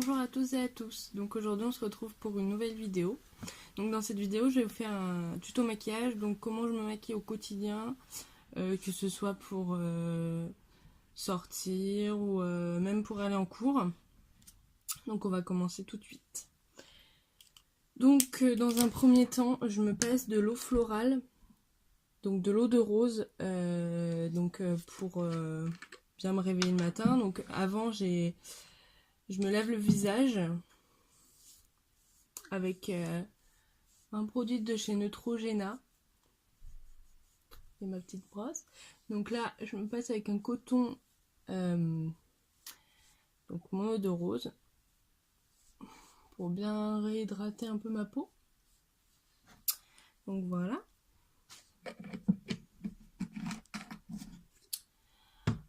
Bonjour à tous et à tous. Donc aujourd'hui on se retrouve pour une nouvelle vidéo. Donc dans cette vidéo je vais vous faire un tuto maquillage, donc comment je me maquille au quotidien, que ce soit pour sortir ou même pour aller en cours. Donc on va commencer tout de suite. Donc dans un premier temps je me passe de l'eau florale, donc de l'eau de rose, pour bien me réveiller le matin. Donc avant je me lave le visage avec un produit de chez Neutrogena et ma petite brosse. Donc là, je me passe avec un coton, donc mon eau de rose, pour bien réhydrater un peu ma peau. Donc voilà.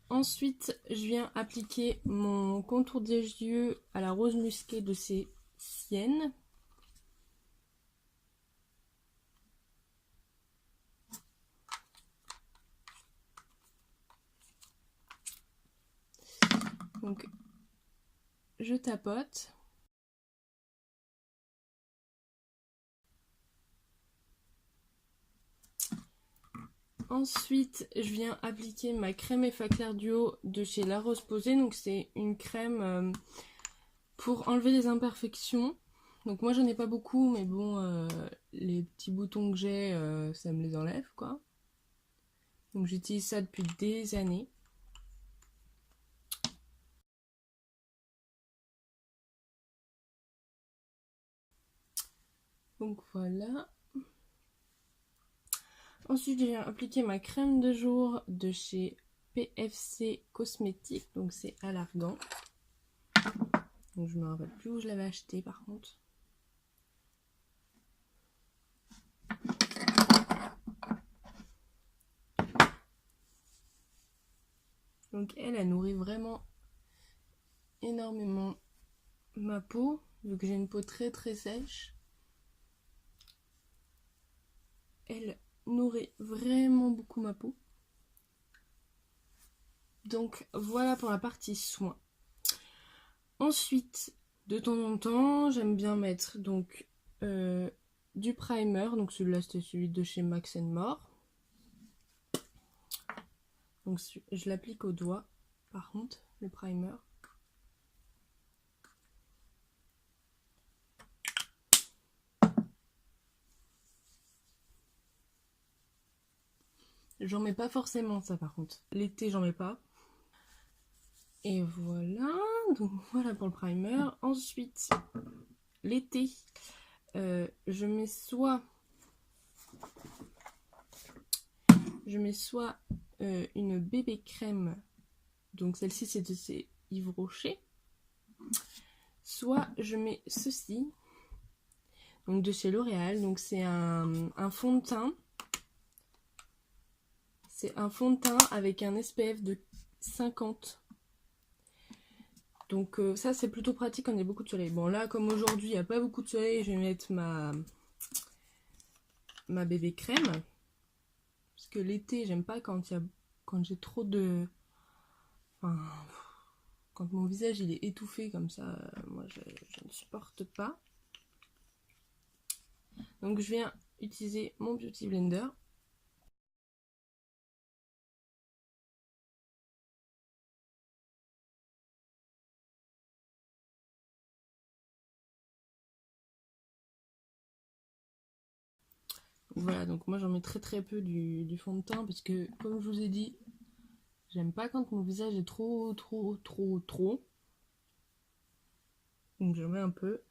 Ensuite, je viens appliquer mon contour des yeux à la rose musquée de chez Sienne. Donc, je tapote. Ensuite, je viens appliquer ma crème Effaclar Clair Duo de chez La Rose Posay. Donc, c'est une crème pour enlever les imperfections. Donc, moi, j'en ai pas beaucoup, mais bon, les petits boutons que j'ai, ça me les enlève, quoi. Donc, j'utilise ça depuis des années. Donc, voilà. Ensuite, je viens appliquer ma crème de jour de chez PFC Cosmétiques. Donc, c'est à l'argan. Donc, je me rappelle plus où je l'avais acheté par contre. Donc, elle nourrit vraiment énormément ma peau, vu que j'ai une peau très très sèche. Elle nourrit vraiment beaucoup ma peau. Donc voilà pour la partie soins. Ensuite, de temps en temps, j'aime bien mettre donc du primer. Donc celui-là c'était celui de chez Max More. Donc je l'applique au doigt par contre, le primer. J'en mets pas forcément ça par contre. L'été j'en mets pas. Et voilà, donc voilà pour le primer. Ensuite, l'été, je mets soit une bébé crème, donc celle-ci c'est de chez Yves Rocher, soit je mets ceci, donc de chez L'Oréal, donc c'est un fond de teint. C'est un fond de teint avec un SPF de 50. Donc ça c'est plutôt pratique quand il y a beaucoup de soleil. Bon là comme aujourd'hui il n'y a pas beaucoup de soleil, je vais mettre ma bébé crème. Parce que l'été j'aime pas quand j'ai trop de... Enfin, quand mon visage il est étouffé comme ça, moi je ne supporte pas. Donc je viens utiliser mon Beauty Blender. Voilà, donc moi j'en mets très très peu du fond de teint parce que comme je vous ai dit, j'aime pas quand mon visage est trop. Donc je mets un peu.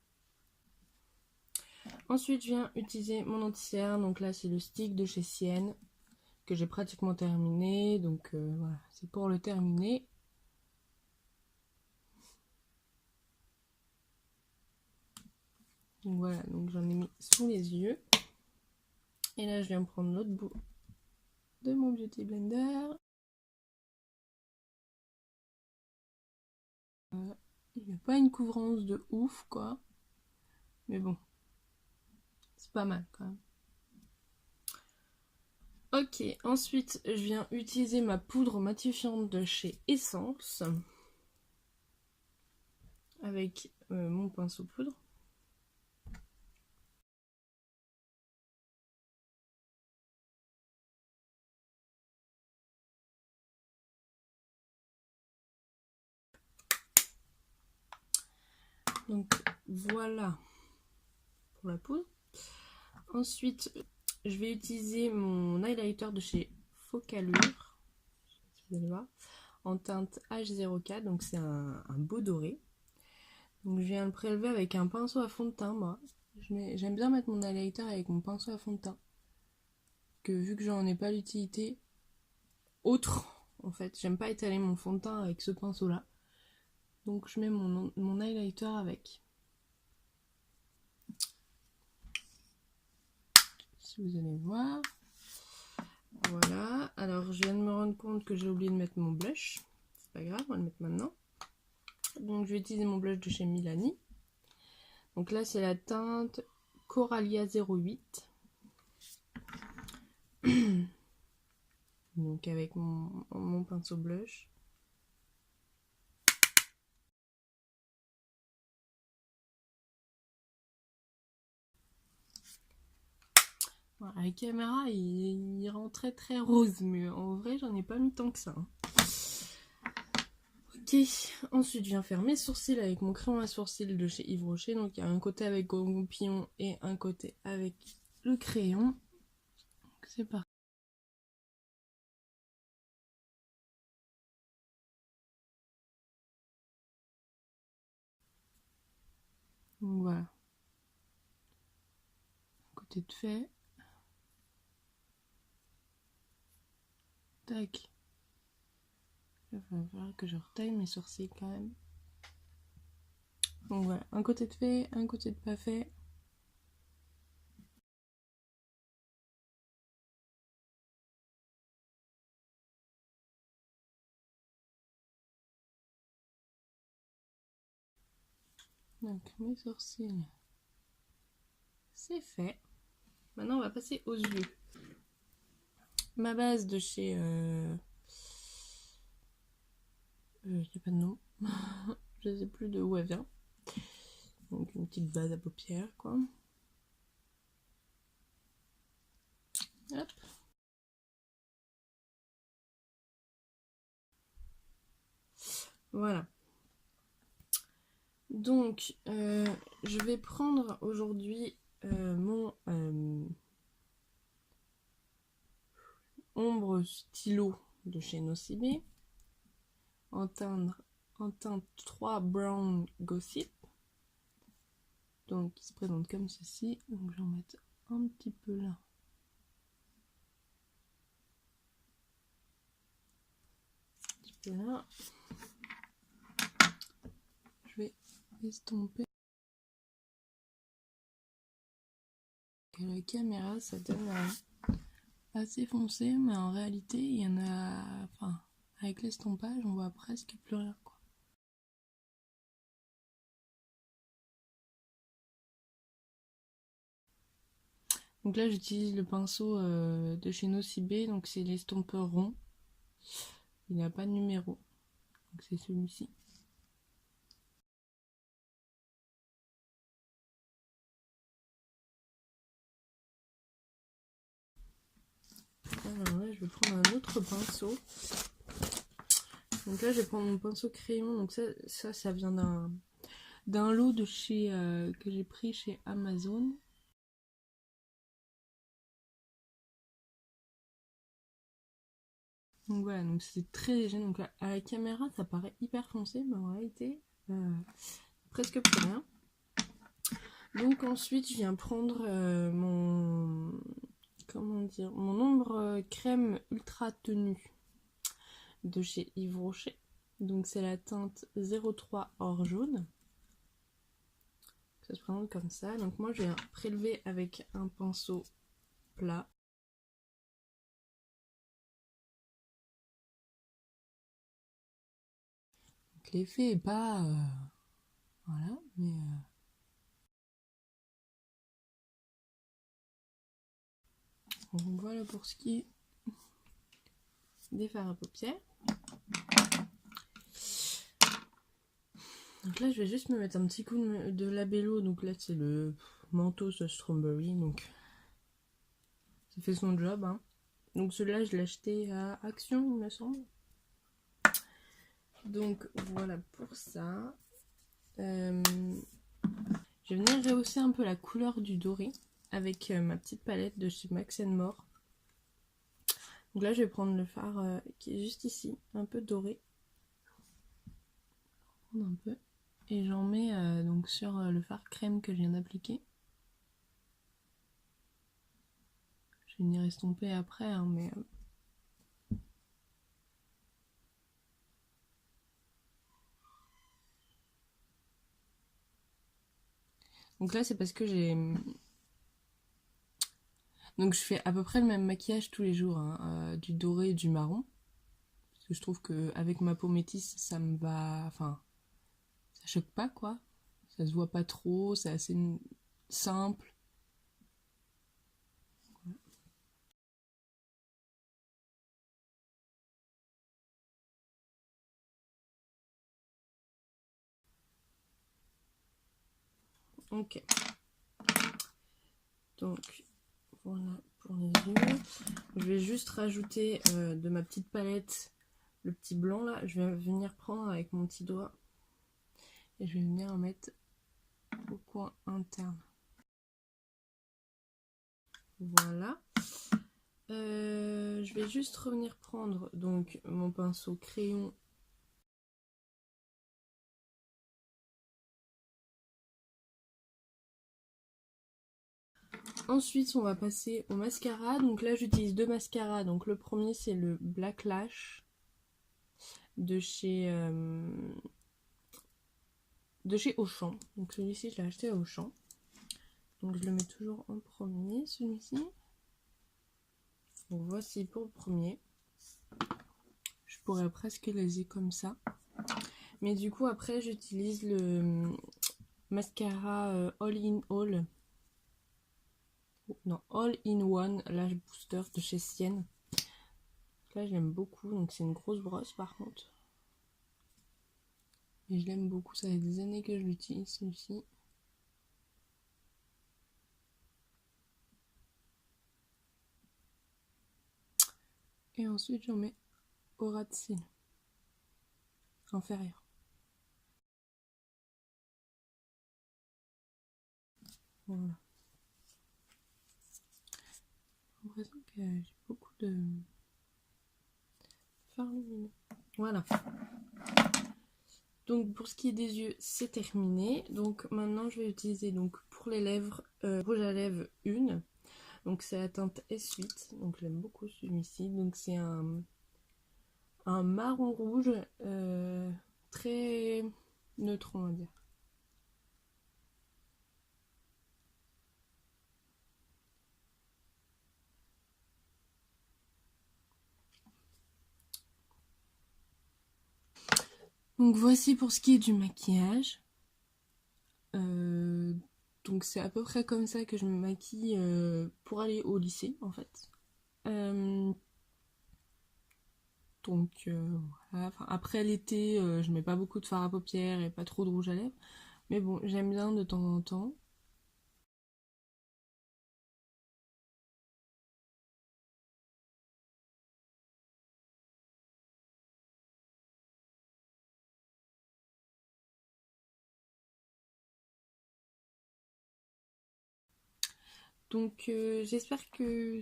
Ensuite je viens utiliser mon anti-cerne, donc là c'est le stick de chez Sienne que j'ai pratiquement terminé, donc voilà, c'est pour le terminer. Donc voilà, donc j'en ai mis sous les yeux. Et là je viens prendre l'autre bout de mon Beauty Blender. Il n'y a pas une couvrance de ouf quoi, mais bon, c'est pas mal quand même. Ok, ensuite je viens utiliser ma poudre matifiante de chez Essence. avec mon pinceau poudre. Donc voilà pour la poudre. Ensuite, je vais utiliser mon highlighter de chez Focalure, si vous allez voir, en teinte H04, donc c'est un beau doré. Donc je viens le prélever avec un pinceau à fond de teint, moi. J'aime bien mettre mon highlighter avec mon pinceau à fond de teint. Que vu que j'en ai pas l'utilité autre, en fait, j'aime pas étaler mon fond de teint avec ce pinceau-là. Donc je mets mon highlighter avec. Si vous allez voir. Voilà. Alors je viens de me rendre compte que j'ai oublié de mettre mon blush. C'est pas grave, on va le mettre maintenant. Donc je vais utiliser mon blush de chez Milani. Donc là c'est la teinte Coralia 08. Donc avec mon pinceau blush. Voilà, à la caméra il rend très rose, mais en vrai j'en ai pas mis tant que ça. Ok, ensuite je viens faire mes sourcils avec mon crayon à sourcils de chez Yves Rocher. Donc il y a un côté avec goupillon et un côté avec le crayon. C'est parti. Donc voilà. Côté de fait. Tac. Il va falloir que je retaille mes sourcils quand même. Donc voilà, un côté de fait, un côté de pas fait. Donc mes sourcils, c'est fait. Maintenant on va passer aux yeux. Ma base de chez... je sais pas de nom. Je sais plus de où elle vient. Donc une petite base à paupières quoi. Hop. Voilà. Donc je vais prendre aujourd'hui mon ombre stylo de chez Nocibé en teinte 3 Brown Gossip. Donc il se présente comme ceci. Donc je vais en mettre un petit peu là. Un petit peu là. Je vais estomper. À la caméra ça donne assez foncé, mais en réalité il y en a... Enfin, avec l'estompage on voit presque plus rien quoi. Donc là j'utilise le pinceau de chez Nocibé, donc c'est l'estompeur rond. Il n'a pas de numéro, donc c'est celui-ci. Alors là je vais prendre un autre pinceau. Donc là je vais prendre mon pinceau crayon, donc ça vient d'un lot de chez que j'ai pris chez Amazon. Donc voilà, donc c'est très léger. Donc là, à la caméra, ça paraît hyper foncé, mais en réalité, presque plus rien. Donc ensuite, je viens prendre mon... Comment dire, mon ombre crème ultra tenue de chez Yves Rocher. Donc c'est la teinte 03 or jaune. Ça se présente comme ça. Donc moi, je viens prélever avec un pinceau plat. L'effet est pas... voilà, mais... donc voilà pour ce qui est des fards à paupières. Donc là, je vais juste me mettre un petit coup de labello. Donc là, c'est le Mentos Strawberry. Donc ça fait son job. Hein. Donc celui-là, je l'ai acheté à Action, il me semble. Donc voilà pour ça. Je vais venir rehausser un peu la couleur du doré avec ma petite palette de chez Max & More. Donc là, je vais prendre le fard qui est juste ici, un peu doré. Un peu. Et j'en mets donc sur le fard crème que je viens d'appliquer. Je vais venir estomper après, hein, mais... Donc là, c'est parce que j'ai... Donc je fais à peu près le même maquillage tous les jours, hein, du doré et du marron. Parce que je trouve qu'avec ma peau métisse, ça me va... Enfin, ça choque pas, quoi. Ça se voit pas trop, c'est assez simple. Ok. Donc, voilà pour les yeux. Je vais juste rajouter de ma petite palette le petit blanc là. Je vais venir prendre avec mon petit doigt et je vais venir en mettre au coin interne. Voilà. Je vais juste revenir prendre donc mon pinceau crayon. Ensuite, on va passer au mascara. Donc là, j'utilise deux mascaras. Donc le premier, c'est le Black Lash de chez Auchan. Donc celui-ci, je l'ai acheté à Auchan. Donc je le mets toujours en premier, celui-ci. Donc voici pour le premier. Je pourrais presque laisser comme ça. Mais du coup, après, j'utilise le mascara All in All. Non, All in One Lash Booster de chez Sienne. Là, je l'aime beaucoup. Donc c'est une grosse brosse par contre. Et je l'aime beaucoup. Ça fait des années que je l'utilise, celui-ci. Et ensuite, j'en mets au ras de cils inférieur. Voilà. J'ai l'impression que j'ai beaucoup de fard lumineux. Voilà. Donc pour ce qui est des yeux, c'est terminé. Donc maintenant, je vais utiliser donc pour les lèvres rouge à lèvres 1. Donc c'est la teinte S8. Donc j'aime beaucoup celui-ci. Donc c'est un marron rouge très neutre, on va dire. Donc voici pour ce qui est du maquillage. Donc c'est à peu près comme ça que je me maquille pour aller au lycée en fait. Donc voilà. Enfin, après l'été, je mets pas beaucoup de fard à paupières et pas trop de rouge à lèvres. Mais bon, j'aime bien de temps en temps. Donc j'espère que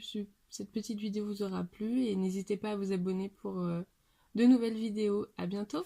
cette petite vidéo vous aura plu et n'hésitez pas à vous abonner pour de nouvelles vidéos. À bientôt!